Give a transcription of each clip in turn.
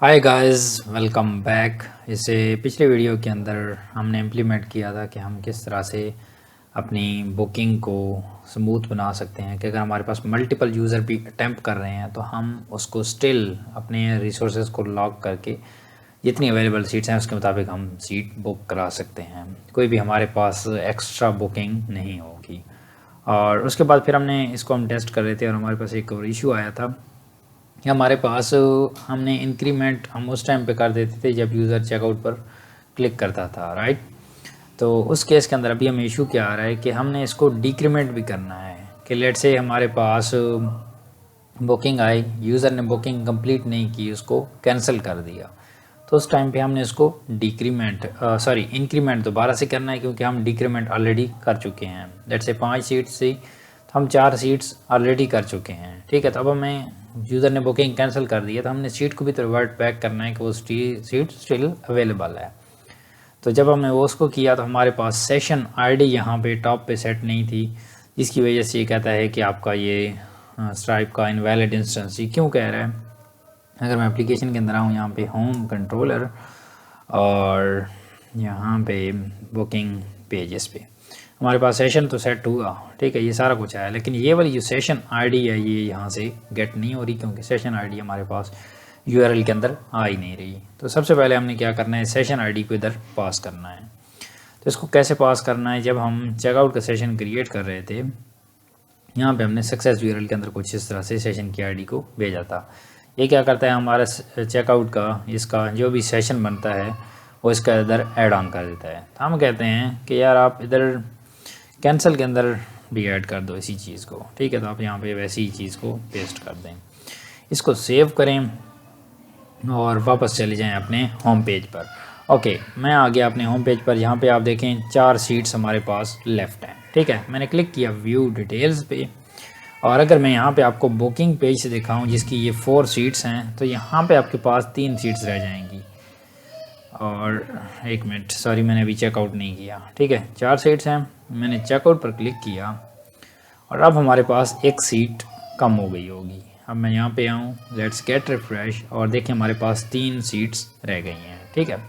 हाय guys, welcome back. इसे पिछले video के अंदर हमने इम्प्लीमेंट किया था कि हम किस तरह से अपनी बुकिंग को स्मूथ बना सकते हैं कि अगर हमारे पास मल्टीपल यूज़र भी अटैम्प्ट कर रहे हैं तो हम उसको स्टिल अपने रिसोर्सेज को लॉक करके जितनी अवेलेबल सीट्स हैं उसके मुताबिक हम सीट बुक करा सकते हैं। कोई भी हमारे पास एक्स्ट्रा बुकिंग नहीं होगी। और उसके बाद फिर हमने इसको हम टेस्ट कर रहे थे और हमारे पास एक और इशू आया था कि हमारे पास हमने इंक्रीमेंट हम उस टाइम पे कर देते थे जब यूज़र चेकआउट पर क्लिक करता था, राइट। तो उस केस के अंदर अभी हमें इशू क्या आ रहा है कि हमने इसको डिक्रीमेंट भी करना है कि लेट से हमारे पास बुकिंग आई, यूज़र ने बुकिंग कंप्लीट नहीं की, उसको कैंसिल कर दिया, तो उस टाइम पे हमने इसको इंक्रीमेंट दोबारा से करना है क्योंकि हम डिक्रीमेंट ऑलरेडी कर चुके हैं। लेट से 5 सीट्स थी तो हम 4 सीट्स ऑलरेडी कर चुके हैं, ठीक है। तो अब हमें यूज़र ने बुकिंग कैंसिल कर दी है तो हमने सीट को भी तो रिवर्ट बैक करना है कि वो सीट स्टिल अवेलेबल है। तो जब हमने वो उसको किया तो हमारे पास सेशन आईडी यहाँ पे टॉप पे सेट नहीं थी, जिसकी वजह से ये कहता है कि आपका ये स्ट्राइप का इनवैलिड इंस्टेंस। ये क्यों कह रहा है? अगर मैं एप्लीकेशन के अंदर आऊँ यहाँ पे होम कंट्रोलर और यहाँ पे बुकिंग पेजेस पे हमारे पास सेशन तो सेट हुआ, ठीक है, ये सारा कुछ आया, लेकिन ये वाली जो सेशन आईडी है ये यहाँ से गेट नहीं हो रही क्योंकि सेशन आईडी हमारे पास यूआरएल के अंदर आ ही नहीं रही। तो सबसे पहले हमने क्या करना है, सेशन आईडी को इधर पास करना है। तो इसको कैसे पास करना है? जब हम चेकआउट का सेशन क्रिएट कर रहे थे यहाँ पे हमने सक्सेस यूआरएल के अंदर कुछ इस तरह से सेशन की आईडी को भेजा था। ये क्या करता है, हमारा चेकआउट का इसका जो भी सेशन बनता है वो इसका इधर ऐड ऑन कर देता है। तो हम कहते हैं कि यार आप इधर कैंसिल के अंदर भी ऐड कर दो इसी चीज़ को, ठीक है। तो आप यहाँ पे वैसी ही चीज़ को पेस्ट कर दें, इसको सेव करें और वापस चले जाएं अपने होम पेज पर। ओके, मैं आ गया अपने होम पेज पर। यहाँ पे आप देखें 4 सीट्स हमारे पास लेफ़्ट हैं, ठीक है। मैंने क्लिक किया व्यू डिटेल्स पे और अगर मैं यहाँ पे आपको बुकिंग पेज से दिखाऊँ जिसकी ये 4 सीट्स हैं तो यहाँ पे आपके पास 3 सीट्स रह जाएंगी। और एक मिनट, सॉरी, मैंने अभी चेकआउट नहीं किया, ठीक है। 4 सीट्स हैं, मैंने चेकआउट पर क्लिक किया और अब हमारे पास एक सीट कम हो गई होगी। अब मैं यहाँ पे आऊँ, लेट्स गेट रिफ्रेश और देखें हमारे पास 3 सीट्स रह गई हैं, ठीक है।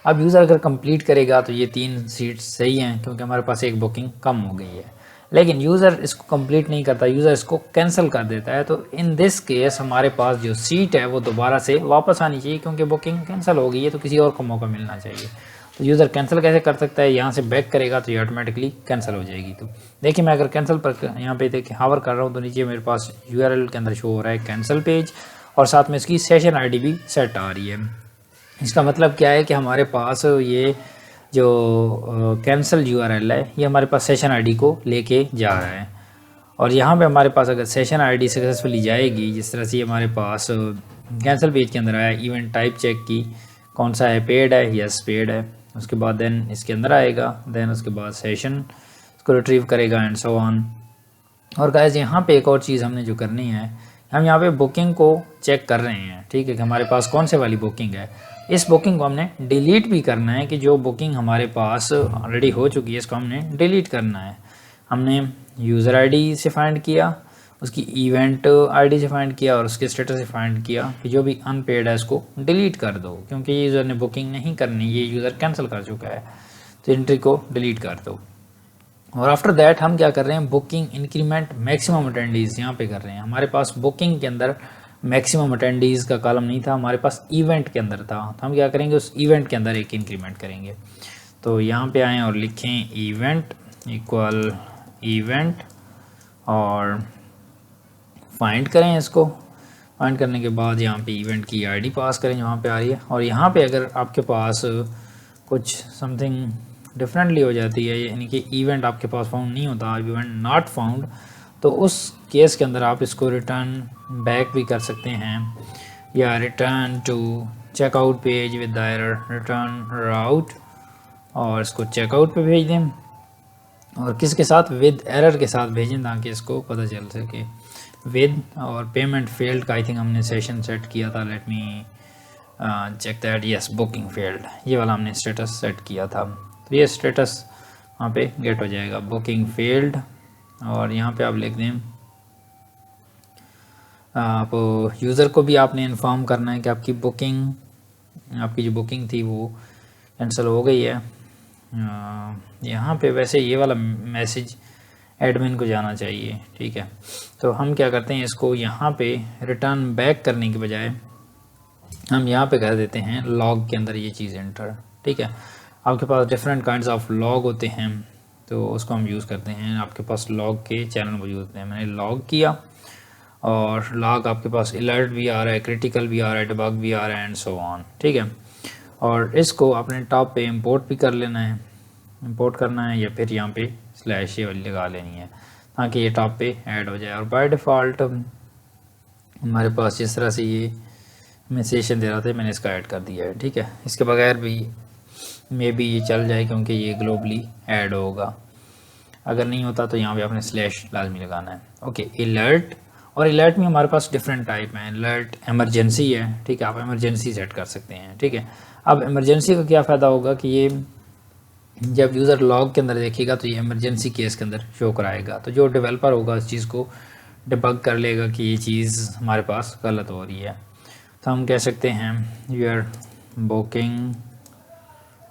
अब यूज़र अगर कंप्लीट करेगा तो ये 3 सीट्स सही हैं क्योंकि हमारे पास एक बुकिंग कम हो गई है। लेकिन यूज़र इसको कंप्लीट नहीं करता, यूज़र इसको कैंसिल कर देता है, तो इन दिस केस हमारे पास जो सीट है वो दोबारा से वापस आनी चाहिए क्योंकि बुकिंग कैंसिल हो गई है, तो किसी और को मौका मिलना चाहिए। तो यूज़र कैंसिल कैसे कर सकता है? यहाँ से बैक करेगा तो ये ऑटोमेटिकली कैंसिल हो जाएगी। तो देखिए मैं अगर कैंसिल पर यहाँ पे देखिए हावर कर रहा हूँ तो नीचे मेरे पास यूआरएल के अंदर शो हो रहा है कैंसिल पेज और साथ में इसकी सेशन आईडी भी सेट आ रही है। इसका मतलब क्या है कि हमारे पास ये जो कैंसिल यूआरएल है ये हमारे पास सेशन आईडी को लेके जा रहा है। और यहाँ पे हमारे पास अगर सेशन आईडी सक्सेसफुली जाएगी, जिस तरह से हमारे पास कैंसिल पेज के अंदर आया, इवेंट टाइप चेक की कौन सा है, पेड है, यस पेड है, उसके बाद देन इसके अंदर आएगा, देन उसके बाद सेशन इसको रिट्रीव करेगा एंड सो ऑन। और गाइस यहाँ पे एक और चीज़ हमने जो करनी है, हम यहाँ पे बुकिंग को चेक कर रहे हैं, ठीक है, कि हमारे पास कौन से वाली बुकिंग है। इस बुकिंग को हमने डिलीट भी करना है कि जो बुकिंग हमारे पास ऑलरेडी हो चुकी है इसको हमने डिलीट करना है। हमने यूज़र आईडी से फाइंड किया, उसकी इवेंट आईडी से फाइंड किया और उसके स्टेटस से फाइंड किया कि जो भी अनपेड है इसको डिलीट कर दो क्योंकि ये यूज़र ने बुकिंग नहीं करनी, ये यूज़र कैंसिल कर चुका है, तो एंट्री को डिलीट कर दो। और आफ्टर दैट हम क्या कर रहे हैं, बुकिंग इंक्रीमेंट मैक्सिमम अटेंडीज़ यहाँ पे कर रहे हैं। हमारे पास बुकिंग के अंदर मैक्सिमम अटेंडीज़ का कॉलम नहीं था, हमारे पास इवेंट के अंदर था। तो हम क्या करेंगे, उस इवेंट के अंदर एक इंक्रीमेंट करेंगे। तो यहाँ पे आएँ और लिखें इवेंट इक्वल इवेंट और फाइंड करें इसको। फाइंड करने के बाद यहाँ पे इवेंट की आईडी पास करें जहाँ पे आ रही है। और यहाँ पे अगर आपके पास कुछ समथिंग डिफरेंटली हो जाती है, यानी कि इवेंट आपके पास फाउंड नहीं होता, इवेंट नॉट फाउंड, तो उस केस के अंदर आप इसको रिटर्न बैक भी कर सकते हैं या return to checkout page with the error return route और इसको चेकआउट पे भेज दें और किसके साथ, विद एरर के साथ भेजें ताकि इसको पता चल सके। विद और पेमेंट फेल्ड का आई थिंक हमने सेशन सेट किया था, let me check that, yes booking failed, ये वाला हमने स्टेटस सेट किया था। तो ये स्टेटस वहाँ पे गेट हो जाएगा, बुकिंग फेल्ड। और यहाँ पे आप लिख दें आप यूज़र को भी आपने इन्फॉर्म करना है कि आपकी जो बुकिंग थी वो कैंसिल हो गई है। यहाँ पे वैसे ये वाला मैसेज एडमिन को जाना चाहिए, ठीक है। तो हम क्या करते हैं, इसको यहाँ पे रिटर्न बैक करने के बजाय हम यहाँ पे कर देते हैं लॉग के अंदर ये चीज़ एंटर, ठीक है। आपके पास डिफरेंट काइंड्स ऑफ लॉग होते हैं, तो उसको हम यूज़ करते हैं। आपके पास लॉग के चैनल मौजूद होते हैं। मैंने लॉग किया और लॉग आपके पास अलर्ट भी आ रहा है, क्रिटिकल भी आ रहा है, डिबग भी आ रहा है एंड सो ऑन, ठीक है। और इसको आपने टॉप पे इंपोर्ट भी कर लेना है, इंपोर्ट करना है, या फिर यहाँ पे स्लैश ये वाली लगा लेनी है ताकि ये टॉप पे ऐड हो जाए। और बाय डिफ़ॉल्ट हमारे पास जिस तरह से ये मैं सेशन दे रहा था मैंने इसका ऐड कर दिया है, ठीक है। इसके बगैर भी मे बी ये चल जाए क्योंकि ये ग्लोबली ऐड होगा। अगर नहीं होता तो यहाँ पे आपने स्लैश लाजमी लगाना है। ओके, अलर्ट, और अलर्ट में हमारे पास डिफरेंट टाइप हैं। अलर्ट इमरजेंसी है, ठीक है, आप इमरजेंसी सेट कर सकते हैं, ठीक है। अब इमरजेंसी का क्या फ़ायदा होगा कि ये जब यूज़र लॉग के अंदर देखेगा तो ये इमरजेंसी केस के अंदर शो कराएगा, तो जो डेवलपर होगा इस चीज़ को डिबग कर लेगा कि ये चीज़ हमारे पास गलत हो रही है। तो हम कह सकते हैं your booking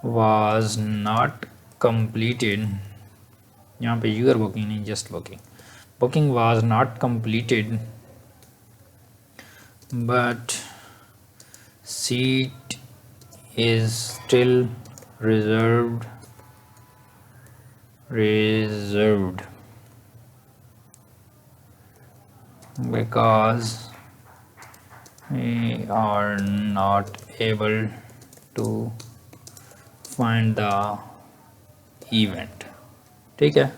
was not completed, यहाँ पे यूर बुकिंग नहीं, just booking was not completed but seat is still reserved because we are not able to find the event, ठीक है।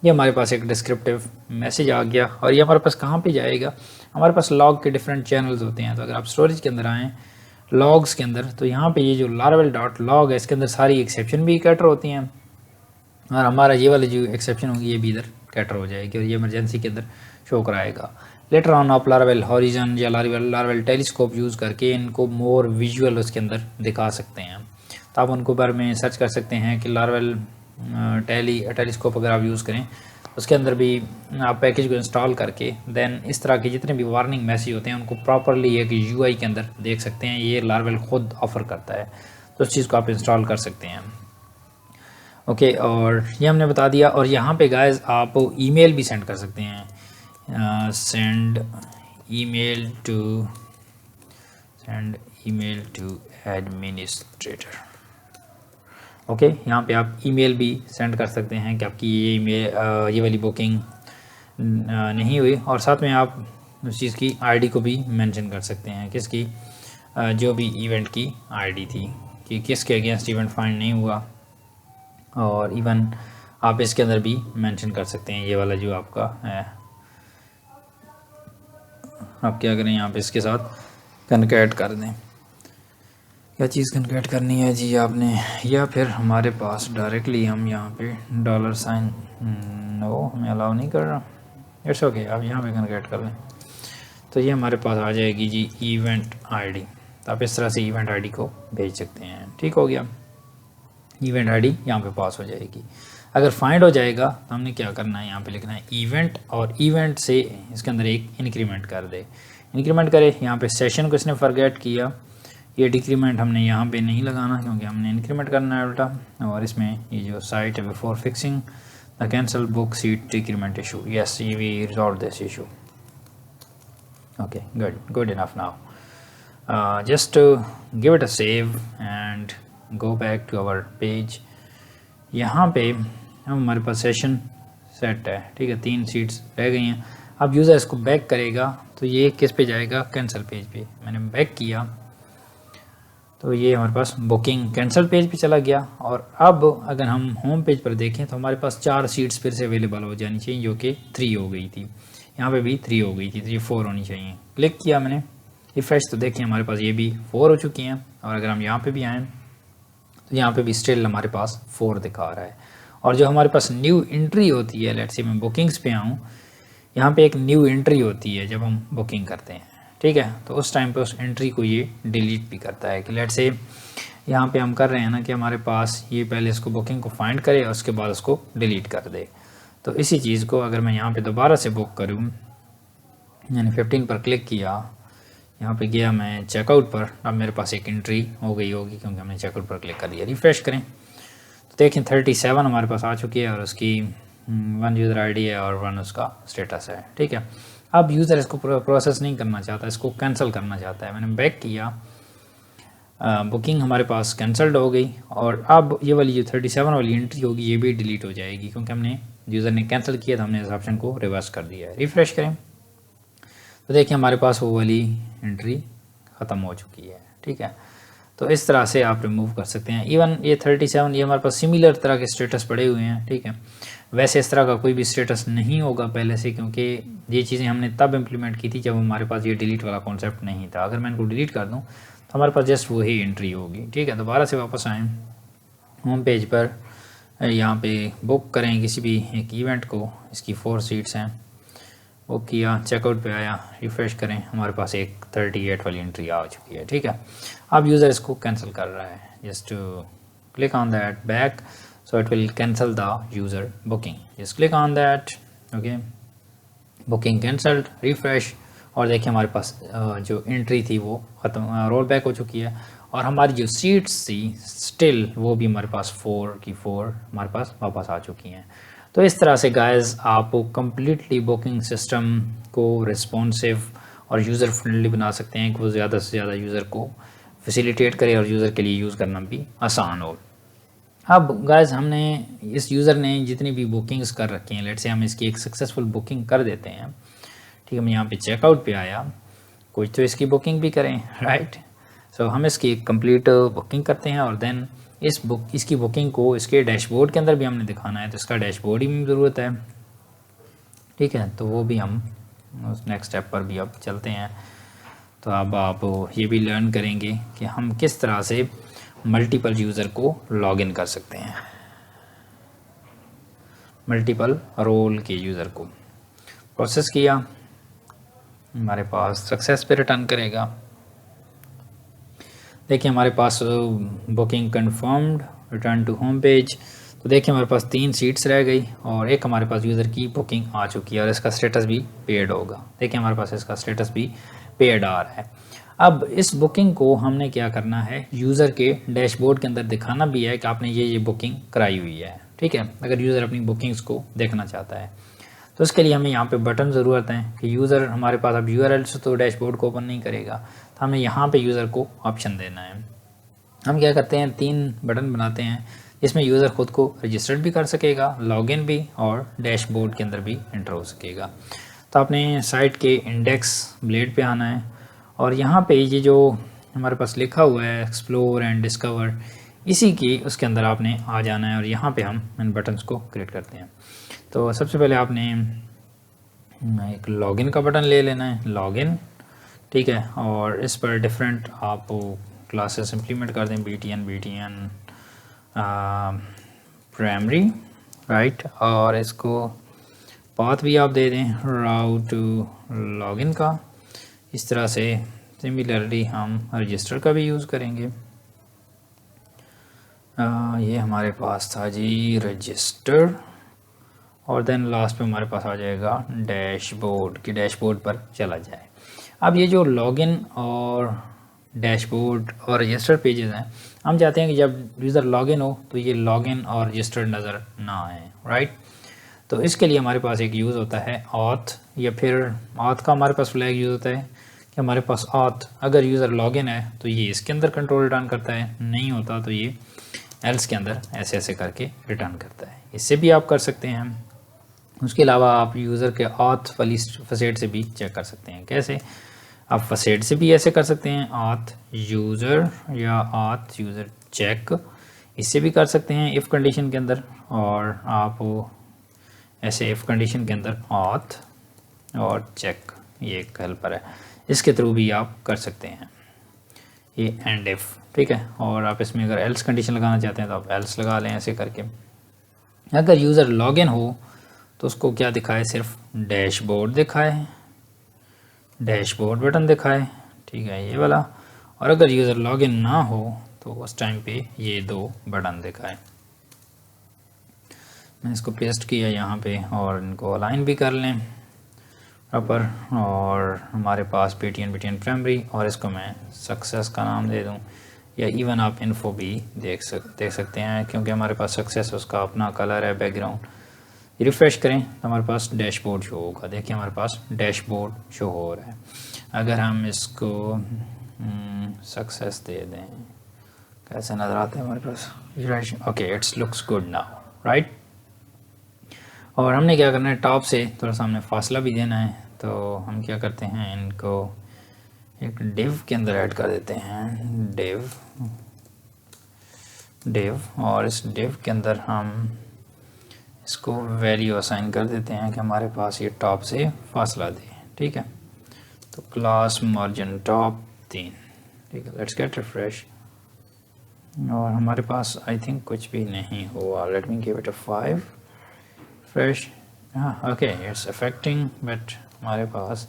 ये हमारे पास एक डिस्क्रिप्टिव मैसेज आ गया। और ये हमारे पास कहाँ पे जाएगा, हमारे पास लॉग के डिफरेंट चैनल्स होते हैं। तो अगर आप स्टोरेज के अंदर आएँ लॉग्स के अंदर, तो यहाँ पे ये जो laravel.log है इसके अंदर सारी एक्सेप्शन भी कैटर होती हैं, और हमारा ये वाली जो एक्सेप्शन होगी ये भी इधर कैटर हो जाएगी और ये इमरजेंसी के अंदर शो कराएगा। लेटर ऑन आप लारावेल हॉरिजन या लारावेल टेलीस्कोप यूज़ करके इनको मोर विजुअल उसके अंदर दिखा सकते हैं। तो आप उनको बारे में सर्च कर सकते हैं कि लारावेल टेलीस्कोप अगर आप यूज़ करें उसके अंदर भी आप पैकेज को इंस्टॉल करके देन इस तरह के जितने भी वार्निंग मैसेज होते हैं उनको प्रॉपरली एक यूआई के अंदर देख सकते हैं। ये लारावेल खुद ऑफ़र करता है, तो उस चीज़ को आप इंस्टॉल कर सकते हैं। ओके, और ये हमने बता दिया। और यहाँ पे गाइस आप ईमेल भी सेंड कर सकते हैं, send email to administrator. Okay, यहाँ पे आप ईमेल भी सेंड कर सकते हैं कि आपकी ये ईमेल ये वाली बुकिंग नहीं हुई, और साथ में आप उस चीज़ की आईडी को भी मेंशन कर सकते हैं, किसकी, जो भी इवेंट की आईडी थी कि किसके अगेंस्ट इवेंट फाइंड नहीं हुआ। और इवन आप इसके अंदर भी मेंशन कर सकते हैं ये वाला जो आपका है। आप क्या करें, यहाँ पे इसके साथ कनकैट कर दें। क्या चीज़ कनकैट करनी है जी आपने, या फिर हमारे पास डायरेक्टली हम यहाँ पे $, नो हमें अलाउ नहीं कर रहा, इट्स ओके, आप यहाँ पे कनकैट कर लें तो ये हमारे पास आ जाएगी जी इवेंट आईडी। तो आप इस तरह से इवेंट आईडी को भेज सकते हैं, ठीक हो गया। इवेंट आईडी यहाँ पे पास हो जाएगी। अगर फाइंड हो जाएगा तो हमने क्या करना है, यहाँ पे लिखना है इवेंट, और इवेंट से इसके अंदर एक इंक्रीमेंट कर दे, इंक्रीमेंट करे। यहाँ पे सेशन को इसने फॉरगेट किया, ये डिक्रीमेंट हमने यहाँ पे नहीं लगाना क्योंकि हमने इंक्रीमेंट करना है उल्टा। और इसमें ये जो साइट है before fixing the cancel book seat decrement issue, yes we resolve this issue. Okay, good enough now. Just give it a save and go back to our page. यहाँ पे हमारे पास सेशन सेट है, ठीक है, 3 seats रह गई हैं। अब यूज़र इसको बैक करेगा तो ये किस पे जाएगा, कैंसिल पेज पे। मैंने बैक किया तो ये हमारे पास बुकिंग कैंसिल पेज पे चला गया। और अब अगर हम होम पेज पर देखें तो हमारे पास 4 सीट्स फिर से अवेलेबल हो जानी चाहिए, जो कि 3 हो गई थी, यहाँ पे भी 3 हो गई थी, तो ये 4 होनी चाहिए। क्लिक किया मैंने, रिफ्रेश, तो देखिए हमारे पास ये भी 4 हो चुकी हैं। और अगर हम यहाँ पे भी आएँ तो यहाँ पे भी स्टिल हमारे पास 4 दिखा रहा है। और जो हमारे पास न्यू एंट्री होती है, लेट्स से मैं बुकिंग्स पे आऊँ, यहाँ पे एक न्यू एंट्री होती है जब हम बुकिंग करते हैं, ठीक है, तो उस टाइम पे उस एंट्री को ये डिलीट भी करता है। कि लेट्स से यहाँ पे हम कर रहे हैं ना कि हमारे पास ये पहले इसको बुकिंग को फाइंड करे और उसके बाद उसको डिलीट कर दे। तो इसी चीज़ को अगर मैं यहाँ पे दोबारा से बुक करूँ मैंने 15 पर क्लिक किया, यहाँ पे गया मैं चेकआउट पर, अब मेरे पास एक एंट्री हो गई होगी क्योंकि हमने चेकआउट पर क्लिक कर दिया। रिफ़्रेश करें तो देखें 37 हमारे पास आ चुकी है और उसकी 1 यूज़र आईडी है और 1 उसका स्टेटस है। ठीक है, अब यूज़र इसको प्रोसेस नहीं करना चाहता, इसको कैंसिल करना चाहता है। मैंने बैक किया, बुकिंग हमारे पास कैंसल्ड हो गई और अब ये वाली जो 37 वाली एंट्री होगी ये भी डिलीट हो जाएगी क्योंकि हमने यूज़र ने कैंसिल किया तो हमने इस ऑप्शन को रिवर्स कर दिया है। रिफ़्रेश करें तो देखिए हमारे पास वो वाली एंट्री ख़त्म हो चुकी है। ठीक है, तो इस तरह से आप रिमूव कर सकते हैं। इवन ये 37 ये हमारे पास सिमिलर तरह के स्टेटस पड़े हुए हैं। ठीक है, वैसे इस तरह का कोई भी स्टेटस नहीं होगा पहले से, क्योंकि ये चीज़ें हमने तब इम्प्लीमेंट की थी जब हमारे पास ये डिलीट वाला कॉन्सेप्ट नहीं था। अगर मैं इनको डिलीट कर दूँ तो हमारे पास जस्ट वही एंट्री होगी। ठीक है, दोबारा से वापस आएँ होम पेज पर, यहाँ पे बुक करें किसी भी एक इवेंट को, इसकी 4 सीट्स हैं, बुक किया, चेकआउट पे आया, रिफ़्रेश करें, हमारे पास एक 38 वाली एंट्री आ चुकी है। ठीक है, अब यूज़र इसको कैंसिल कर रहा है, just to click on that back so it will cancel the user booking, just click on that, okay, booking cancelled, refresh और देखिए हमारे पास जो एंट्री थी वो ख़त्म, रोल बैक हो चुकी है और हमारी जो सीट्स थी स्टिल वो भी हमारे पास 4 की 4 हमारे पास वापस आ चुकी हैं। तो इस तरह से गाइस आप कम्प्लीटली बुकिंग सिस्टम को रिस्पॉन्सिव और यूज़र फ्रेंडली बना सकते हैं कि वो ज़्यादा से ज़्यादा यूज़र को फैसिलिटेट करे और यूज़र के लिए यूज़ करना भी आसान हो। अब गाइस हमने इस यूज़र ने जितनी भी बुकिंग्स कर रखी हैं, लेट्स से हम इसकी एक सक्सेसफुल बुकिंग कर देते हैं। ठीक है, मैं यहाँ पे चेकआउट पे आया, कुछ तो इसकी बुकिंग भी करें, राइट। सो हम इसकी एक कंप्लीट बुकिंग करते हैं और देन इसकी बुकिंग को इसके डैशबोर्ड के अंदर भी हमने दिखाना है, तो इसका डैशबोर्ड ही ज़रूरत है। ठीक है, तो वो भी हम उस नेक्स्ट स्टेप पर भी अब चलते हैं। तो अब आप ये भी लर्न करेंगे कि हम किस तरह से मल्टीपल यूज़र को लॉगिन कर सकते हैं, मल्टीपल रोल के यूज़र को प्रोसेस किया, हमारे पास सक्सेस पे रिटर्न करेगा। देखिए हमारे पास booking confirmed, return to home page, तो देखिए हमारे पास 3 सीट्स रह गई और एक हमारे पास यूज़र की बुकिंग आ चुकी है और इसका स्टेटस भी पेड होगा। देखिए हमारे पास इसका स्टेटस भी पेड आ रहा है। अब इस बुकिंग को हमने क्या करना है, यूज़र के डैशबोर्ड के अंदर दिखाना भी है कि आपने ये बुकिंग कराई हुई है। ठीक है, अगर यूज़र अपनी बुकिंग्स को देखना चाहता है तो उसके लिए हमें यहाँ पे बटन ज़रूरत है कि यूज़र हमारे पास अब URL से तो डैशबोर्ड को ओपन नहीं करेगा, तो हमें यहाँ पे यूज़र को ऑप्शन देना है। हम क्या करते हैं, 3 बटन बनाते हैं इसमें यूज़र ख़ुद को रजिस्टर्ड भी कर सकेगा, लॉगिन भी और डैशबोर्ड के अंदर भी एंटर हो सकेगा। तो आपने साइट के इंडेक्स ब्लेड पे आना है और यहाँ पे ये जो हमारे पास लिखा हुआ है एक्सप्लोर एंड डिस्कवर, इसी की उसके अंदर आपने आ जाना है और यहाँ पे हम इन बटन्स को क्रिएट करते हैं। तो सबसे पहले आपने एक लॉगिन का बटन ले लेना है, लॉगिन। ठीक है, और इस पर डिफरेंट आप क्लासेस इम्प्लीमेंट कर दें, BTN प्राइमरी, राइट, और इसको पाथ भी आप दे दें राउट टू लॉगिन का। इस तरह से सिमिलरली हम रजिस्टर का भी यूज़ करेंगे। ये हमारे पास था जी रजिस्टर और देन लास्ट पे हमारे पास आ जाएगा डैशबोर्ड, कि डैशबोर्ड पर चला जाए। अब ये जो लॉगिन और डैशबोर्ड और रजिस्टर पेजेस हैं, हम चाहते हैं कि जब यूज़र लॉगिन हो तो ये लॉगिन और रजिस्टर नज़र ना आए, राइट। तो इसके लिए हमारे पास एक यूज़ होता है ऑथ, या फिर ऑथ का हमारे पास फ्लैग यूज़ होता है कि हमारे पास ऑथ, अगर यूज़र लॉगिन है तो ये इसके अंदर कंट्रोल रिटर्न करता है, नहीं होता तो ये एल्स के अंदर ऐसे ऐसे करके रिटर्न करता है। इससे भी आप कर सकते हैं। उसके अलावा आप यूज़र के ऑथ वाली फसेट से भी चेक कर सकते हैं। कैसे? आप फसेट से भी ऐसे कर सकते हैं, ऑथ यूज़र या ऑथ यूज़र चेक, इससे भी कर सकते हैं इफ़ कंडीशन के अंदर, और आप ऐसे इफ़ कंडीशन के अंदर ऑथ और चेक, ये एक हेल्पर है, इसके थ्रू भी आप कर सकते हैं, ये एंड इफ़। ठीक है, और आप इसमें अगर एल्स कंडीशन लगाना चाहते हैं तो आप एल्स लगा लें ऐसे करके। अगर यूज़र लॉगिन हो तो उसको क्या दिखाए, सिर्फ डैशबोर्ड दिखाए, डैशबोर्ड बटन दिखाए, ठीक है, ये वाला। और अगर यूज़र लॉगिन ना हो तो उस टाइम पे ये 2 बटन दिखाए। मैं इसको पेस्ट किया यहाँ पे और इनको अलाइन भी कर लें। प्रॉपर, और हमारे पास PTN प्राइमरी, और इसको मैं सक्सेस का नाम दे दूं, या इवन आप इन्फो भी देख सकते हैं, क्योंकि हमारे पास सक्सेस उसका अपना कलर है, बैकग्राउंड। रिफ़्रेश करें तो हमारे पास डैशबोर्ड शो होगा। देखिए हमारे पास डैशबोर्ड शो हो रहा है। अगर हम इसको सक्सेस दे दें, कैसे नज़र आता है हमारे पास? Okay, it's looks good now, right. और हमने क्या करना है, टॉप से थोड़ा सा हमने फासला भी देना है, तो हम क्या करते हैं, इनको एक डिव के अंदर ऐड कर देते हैं, डिव, और इस डिव के अंदर हम इसको वैल्यू असाइन कर देते हैं कि हमारे पास ये टॉप से फासला दे, ठीक है। तो क्लास मार्जिन टॉप 3, ठीक है। लेट्स गेट रिफ्रेश, और हमारे पास आई थिंक कुछ भी नहीं हुआ। Let me give it a 5 fresh. Okay, it's affecting, but हमारे पास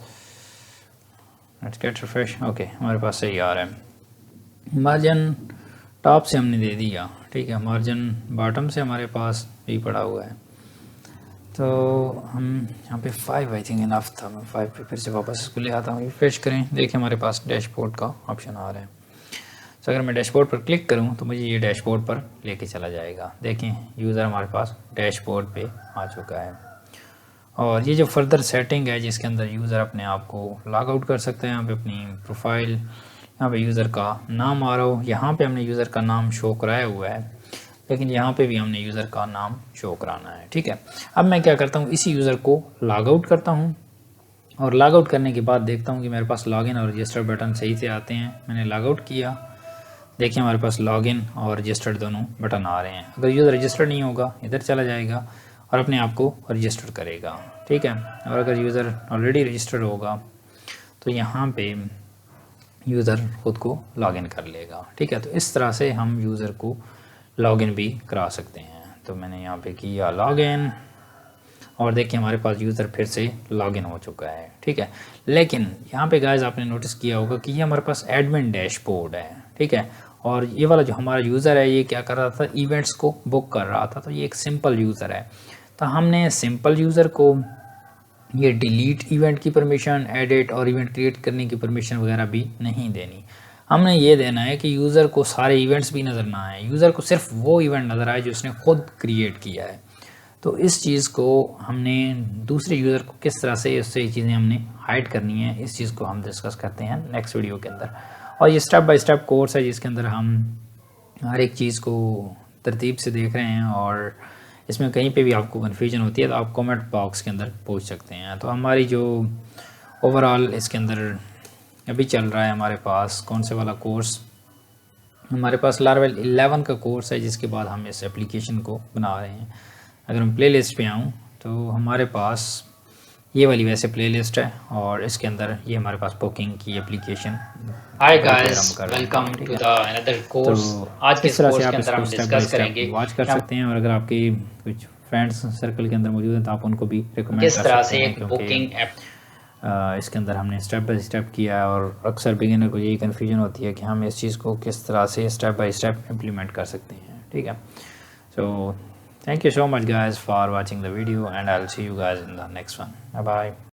लेट्स गेट रिफ्रेश। ओके, हमारे पास सही आ रहा है। मार्जिन टॉप से हमने दे दिया, ठीक है। मार्जिन बॉटम से हमारे पास भी पड़ा हुआ है, तो हम यहाँ पे 5 आई थिंक इनफ था। मैं 5 पे फिर से वापस इसको ले आता हूँ, रिफ्रेश करें। देखिए हमारे पास डैशबोर्ड का ऑप्शन आ रहा है। तो अगर मैं डैशबोर्ड पर क्लिक करूँ तो मुझे ये डैशबोर्ड पर लेके चला जाएगा। देखें यूज़र हमारे पास डैशबोर्ड पे आ चुका है। और ये जो फर्दर सेटिंग है जिसके अंदर यूज़र अपने आप को लॉग आउट कर सकते हैं, यहाँ पे अपनी प्रोफाइल, यहाँ पे यूज़र का नाम आ रहा हो, यहाँ पे हमने यूज़र का नाम शो कराया हुआ है, लेकिन यहाँ पे भी हमने यूज़र का नाम शो कराना है, ठीक है। अब मैं क्या करता हूँ, इसी यूज़र को लॉग आउट करता हूँ, और लॉग आउट करने के बाद देखता हूँ कि मेरे पास लॉगिन और रजिस्टर बटन सही से आते हैं। मैंने लॉग आउट किया, देखिए हमारे पास लॉगिन और रजिस्टर्ड दोनों बटन आ रहे हैं। अगर यूज़र रजिस्टर नहीं होगा, इधर चला जाएगा और अपने आप को रजिस्टर करेगा, ठीक है। और अगर यूज़र ऑलरेडी रजिस्टर्ड होगा तो यहाँ पे यूज़र ख़ुद को लॉगिन कर लेगा, ठीक है। तो इस तरह से हम यूज़र को लॉगिन भी करा सकते हैं। तो मैंने यहाँ पे किया लॉगिन, और देखिए हमारे पास यूज़र फिर से लॉगिन हो चुका है, ठीक है। लेकिन यहाँ पे गाइस आपने नोटिस किया होगा कि ये हमारे पास एडमिन डैशबोर्ड है, ठीक है। और ये वाला जो हमारा यूज़र है ये क्या कर रहा था, इवेंट्स को बुक कर रहा था। तो ये एक सिंपल यूज़र है, तो हमने सिंपल यूज़र को ये डिलीट इवेंट की परमिशन, एडिट और इवेंट क्रिएट करने की परमिशन वगैरह भी नहीं देनी। हमने ये देना है कि यूज़र को सारे इवेंट्स भी नज़र ना आए, यूज़र को सिर्फ वो इवेंट नज़र आए जो उसने खुद क्रिएट किया है। तो इस चीज़ को हमने दूसरे यूज़र को किस तरह से उससे चीज़ें हमने हाइड करनी है, इस चीज़ को हम डिस्कस करते हैं नेक्स्ट वीडियो के अंदर। और ये स्टेप बाय स्टेप कोर्स है जिसके अंदर हम हर एक चीज़ को तरतीब से देख रहे हैं, और इसमें कहीं पे भी आपको कन्फ्यूजन होती है तो आप कमेंट बॉक्स के अंदर पूछ सकते हैं। तो हमारी जो ओवरऑल इसके अंदर अभी चल रहा है हमारे पास कौन से वाला कोर्स, हमारे पास लारवेल 11 का कोर्स है, जिसके बाद हम इस एप्लीकेशन को बना रहे हैं। अगर हम प्ले लिस्ट पर आऊँ तो हमारे पास ये वाली वैसे प्लेलिस्ट है, और इसके अंदर ये हमारे पास बुकिंग की application. Hi guys, welcome to the another course. आज के कोर्स के अंदर हम डिस्कस करेंगे वॉच कर सकते हैं, और अगर आपके कुछ फ्रेंड्स सर्कल के अंदर मौजूद हैं तो आप उनको भी रिकमेंड कर सकते हैं। किस तरह से एक बुकिंग ऐप इसके अंदर हमने स्टेप बाय स्टेप किया है, और अक्सर बिगिनर को यही कन्फ्यूजन होती है कि हम इस चीज़ को किस तरह से स्टेप बाय स्टेप इम्प्लीमेंट कर सकते हैं, ठीक है। सो thank you so much guys for watching the video, and I'll see you guys in the next one. Bye bye.